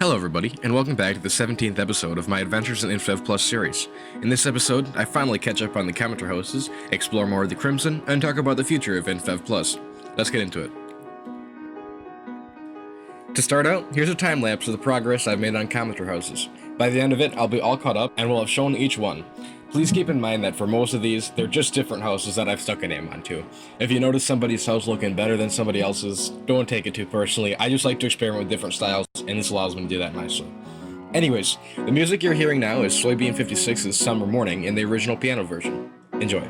Hello everybody, and welcome back to the 17th episode of my Adventures in Infdev Plus series. In this episode, I finally catch up on the counter houses, explore more of the Crimson, and talk about the future of Infdev Plus. Let's get into it. To start out, here's a time lapse of the progress I've made on commenter houses. By the end of it, I'll be all caught up and will have shown each one. Please keep in mind that for most of these, they're just different houses that I've stuck a name onto. If you notice somebody's house looking better than somebody else's, don't take it too personally. I just like to experiment with different styles, and this allows me to do that nicely. Anyways, the music you're hearing now is Soybean 56's Summer Morning in the original piano version. Enjoy.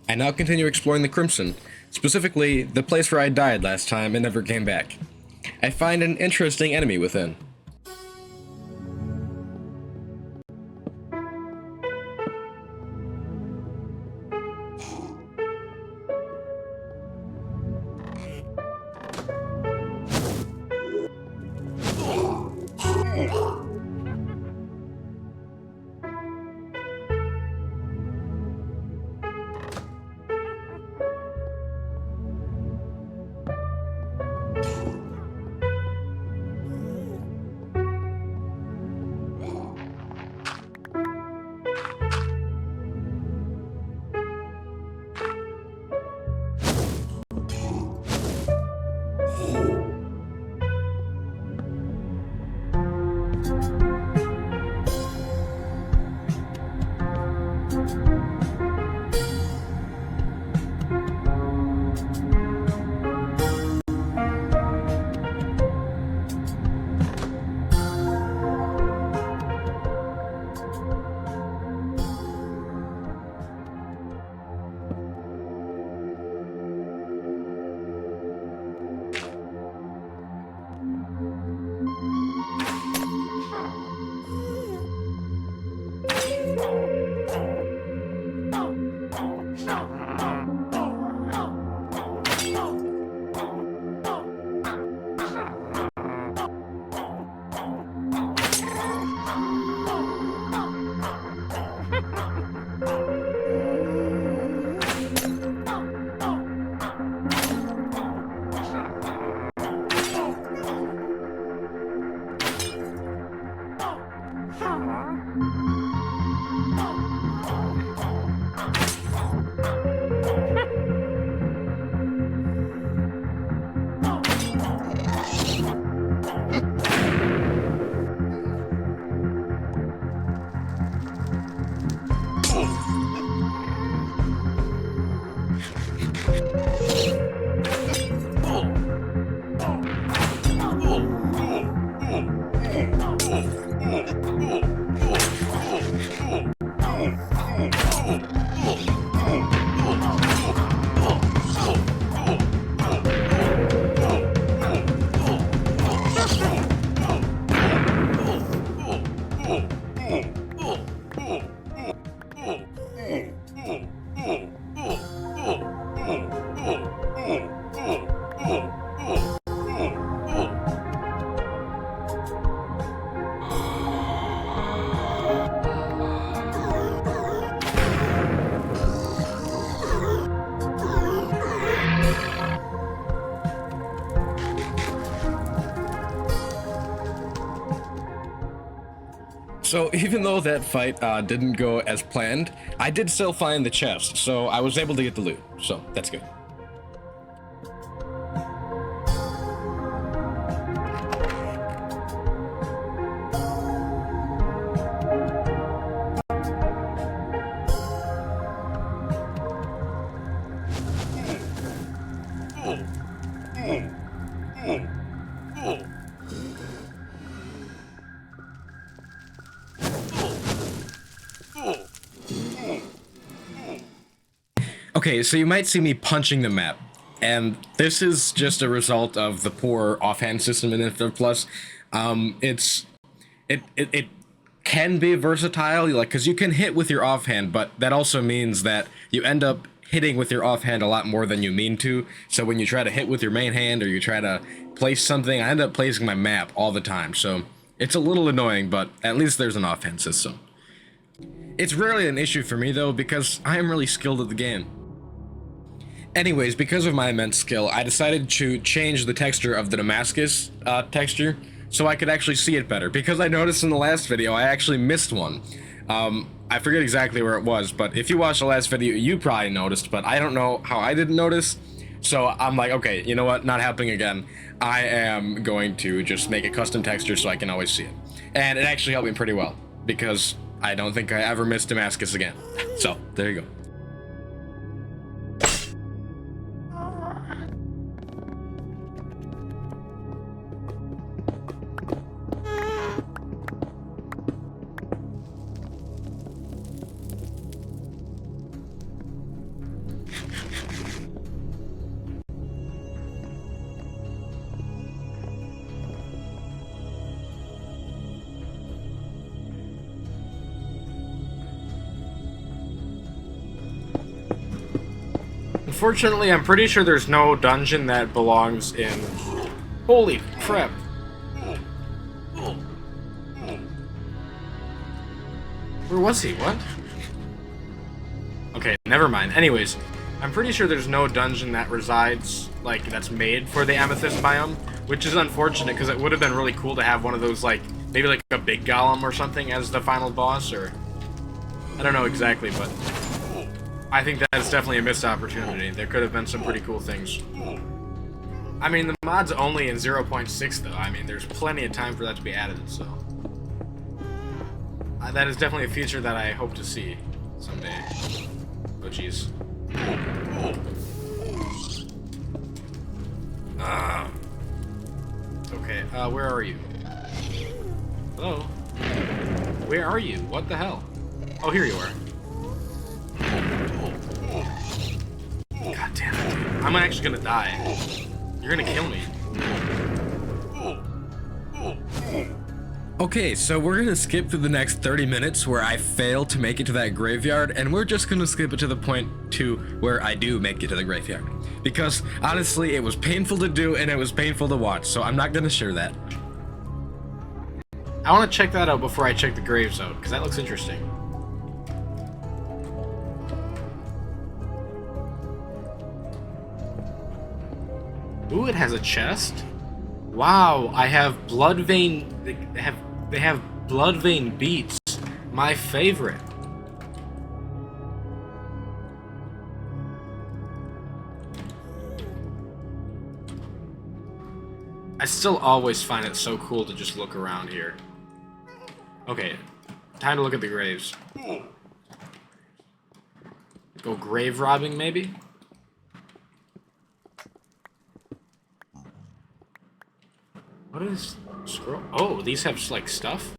I now continue exploring the Crimson, specifically the place where I died last time and never came back. I find an interesting enemy within. So even though that fight didn't go as planned, I did still find the chest, so I was able to get the loot, so that's good. Okay, so you might see me punching the map, and this is just a result of the poor offhand system in Indev Plus. It can be versatile, like, because you can hit with your offhand, but that also means that you end up hitting with your offhand a lot more than you mean to. So when you try to hit with your main hand or you try to place something, I end up placing my map all the time. So it's a little annoying, but at least there's an offhand system. It's rarely an issue for me though, because I am really skilled at the game. Anyways, because of my immense skill, I decided to change the texture of the Damascus texture so I could actually see it better, because I noticed in the last video I actually missed one. I forget exactly where it was, but if you watched the last video, you probably noticed, but I don't know how I didn't notice. So I'm like, okay, you know what, not happening again. I am going to just make a custom texture so I can always see it. And it actually helped me pretty well, because I don't think I ever missed Damascus again. So, there you go. Unfortunately, I'm pretty sure there's no dungeon that belongs in... Holy crap. Where was he? What? Okay, never mind. Anyways, I'm pretty sure there's no dungeon that resides, like, that's made for the amethyst biome, which is unfortunate because it would have been really cool to have one of those, like, maybe like a big golem or something as the final boss, or... I don't know exactly, but I think that's definitely a missed opportunity. There could have been some pretty cool things. I mean, the mod's only in 0.6, though. I mean, there's plenty of time for that to be added, so... that is definitely a feature that I hope to see someday. Oh, jeez. Okay, where are you? Hello? Where are you? What the hell? Oh, here you are. God damn it, dude. I'm actually gonna die. You're gonna kill me. Okay, so we're gonna skip through the next 30 minutes where I fail to make it to that graveyard, and we're just gonna skip it to the point to where I do make it to the graveyard. Because, honestly, it was painful to do and it was painful to watch, so I'm not gonna share that. I wanna check that out before I check the graves out, because that looks interesting. Ooh, it has a chest. Wow, I have blood vein. They have blood vein beats. My favorite. I still always find it so cool to just look around here. Okay, time to look at the graves. Go grave robbing, maybe? What is scroll? Oh, these have like stuff.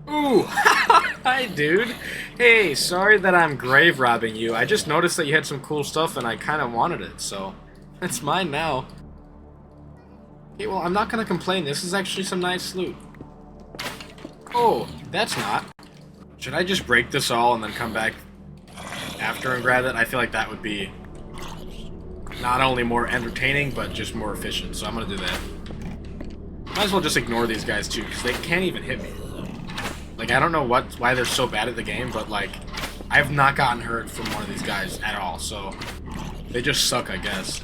Ooh, hi, dude. Hey, sorry that I'm grave robbing you. I just noticed that you had some cool stuff, and I kind of wanted it, so it's mine now. Okay, well, I'm not gonna complain. This is actually some nice loot. Oh, that's not. Should I just break this all and then come back after and grab it? I feel like that would be not only more entertaining, but just more efficient, so I'm gonna do that. Might as well just ignore these guys too, because they can't even hit me. Like, I don't know why they're so bad at the game, but like, I've not gotten hurt from one of these guys at all, so they just suck, I guess.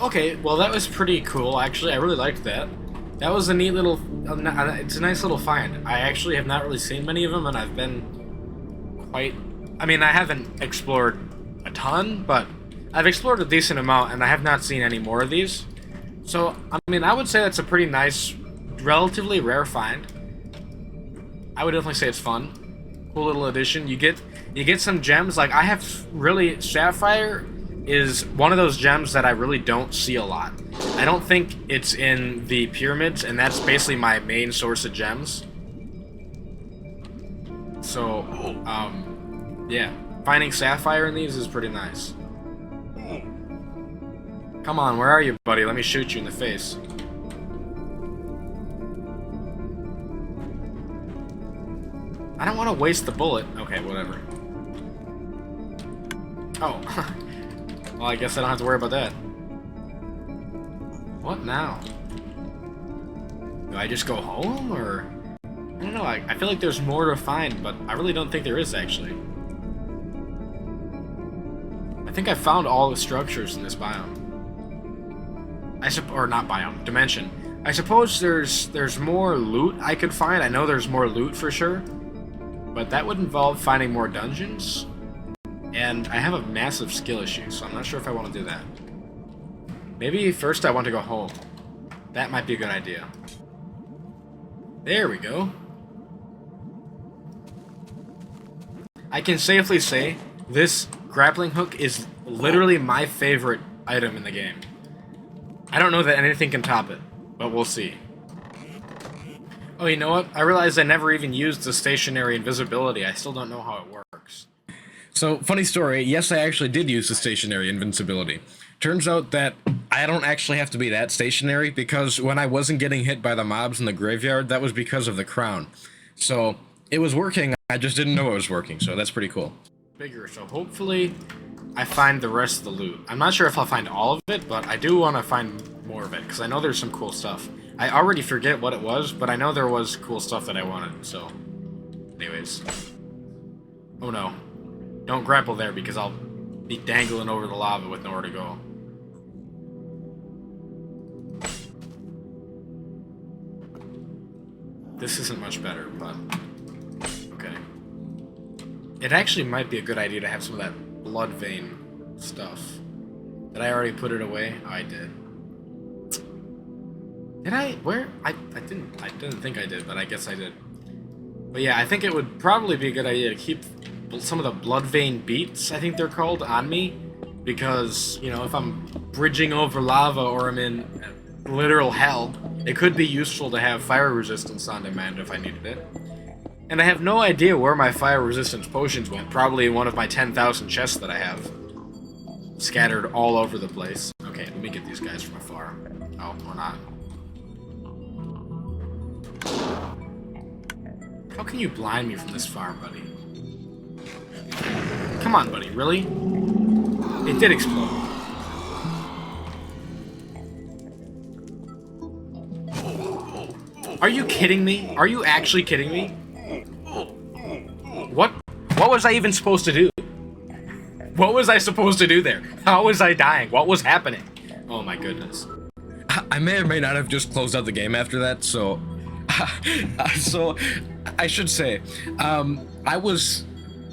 Okay, well that was pretty cool, actually. I really liked that. That was a neat little... it's a nice little find. I actually have not really seen many of them, and I've been quite... I mean, I haven't explored a ton, but I've explored a decent amount, and I have not seen any more of these. So, I mean, I would say that's a pretty nice, relatively rare find. I would definitely say it's fun. Cool little addition. You get some gems. Like, I have really... Sapphire is one of those gems that I really don't see a lot. I don't think it's in the pyramids, and that's basically my main source of gems. So, yeah. Finding sapphire in these is pretty nice. Come on, where are you, buddy? Let me shoot you in the face. I don't want to waste the bullet. Okay, whatever. Oh. Well, I guess I don't have to worry about that. What now? Do I just go home, or... I don't know, I feel like there's more to find, but I really don't think there is, actually. I think I found all the structures in this biome. Or not biome, dimension. I suppose there's more loot I could find. I know there's more loot for sure, but that would involve finding more dungeons. And I have a massive skill issue, so I'm not sure if I want to do that. Maybe first I want to go home. That might be a good idea. There we go. I can safely say this grappling hook is literally my favorite item in the game. I don't know that anything can top it, but we'll see. Oh, you know what? I realized I never even used the stationary invisibility. I still don't know how it works. So, funny story, yes, I actually did use the stationary invincibility. Turns out that I don't actually have to be that stationary, because when I wasn't getting hit by the mobs in the graveyard, that was because of the crown. So, it was working, I just didn't know it was working, so that's pretty cool. Bigger, so hopefully I find the rest of the loot. I'm not sure if I'll find all of it, but I do want to find more of it, because I know there's some cool stuff. I already forget what it was, but I know there was cool stuff that I wanted, so... Anyways. Oh no. Don't grapple there, because I'll be dangling over the lava with nowhere to go. This isn't much better, but... Okay. It actually might be a good idea to have some of that blood vein stuff. Did I already put it away? Oh, I did. Did I? Where? I didn't think I did, but I guess I did. But yeah, I think it would probably be a good idea to keep some of the blood vein beats, I think they're called, on me. Because, you know, if I'm bridging over lava or I'm in literal hell, it could be useful to have fire resistance on demand if I needed it. And I have no idea where my fire resistance potions went. Probably in one of my 10,000 chests that I have. Scattered all over the place. Okay, let me get these guys from afar. Oh, or not. How can you blind me from this far, buddy? Come on, buddy, really? It did explode. Are you kidding me? Are you actually kidding me? What was I even supposed to do? What was I supposed to do there? How was I dying? What was happening? Oh my goodness. I may or may not have just closed out the game after that, so... so, I should say, I was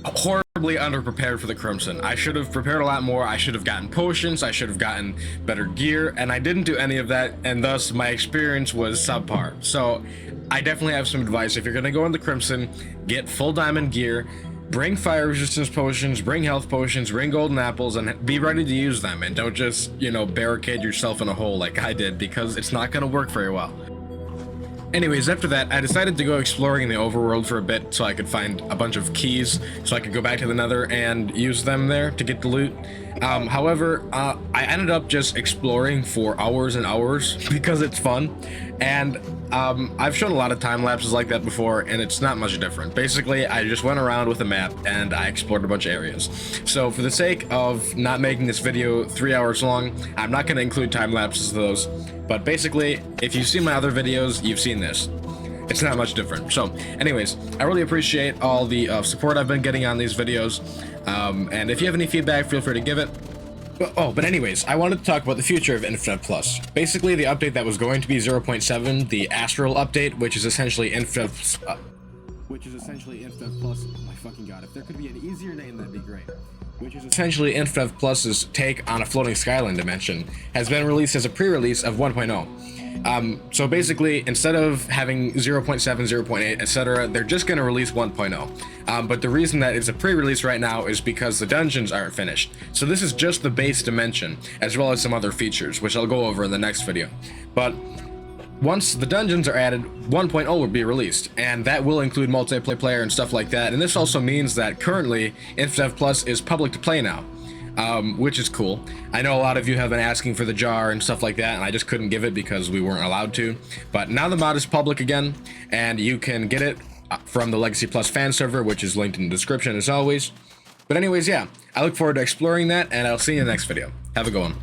horribly underprepared for the Crimson. I should have prepared a lot more. I should have gotten potions, I should have gotten better gear, and I didn't do any of that, and thus my experience was subpar. So, I definitely have some advice. If you're gonna go in the Crimson, get full diamond gear, bring fire resistance potions, bring health potions, bring golden apples, and be ready to use them, and don't just, you know, barricade yourself in a hole like I did, because it's not gonna work very well. Anyways, after that, I decided to go exploring in the overworld for a bit so I could find a bunch of keys so I could go back to the Nether and use them there to get the loot. However, I ended up just exploring for hours and hours because it's fun, and I've shown a lot of time lapses like that before, and it's not much different. Basically, I just went around with a map and I explored a bunch of areas. So for the sake of not making this video 3 hours long, I'm not going to include time lapses of those, but basically, if you've seen my other videos, you've seen this. It's not much different. So anyways, I really appreciate all the support I've been getting on these videos, and if you have any feedback, feel free to give it. But anyways, I wanted to talk about the future of Infdev Plus. Basically, the update that was going to be 0.7, the Astral update, which is essentially Infdev Plus. Oh my fucking god, if there could be an easier name, that'd be great. Which is essentially Infdev Plus's take on a floating skyline dimension, has been released as a pre-release of 1.0. So basically, instead of having 0.7, 0.8, etc., they're just going to release 1.0. But the reason that it's a pre-release right now is because the dungeons aren't finished. So this is just the base dimension, as well as some other features, which I'll go over in the next video. But once the dungeons are added, 1.0 will be released, and that will include multiplayer and stuff like that. And this also means that currently, Infdev Plus is public to play now. Which is cool. I know a lot of you have been asking for the jar and stuff like that, and I just couldn't give it because we weren't allowed to. But now the mod is public again, and you can get it from the Legacy Plus fan server, which is linked in the description as always. But anyways, yeah, I look forward to exploring that, and I'll see you in the next video. Have a good one.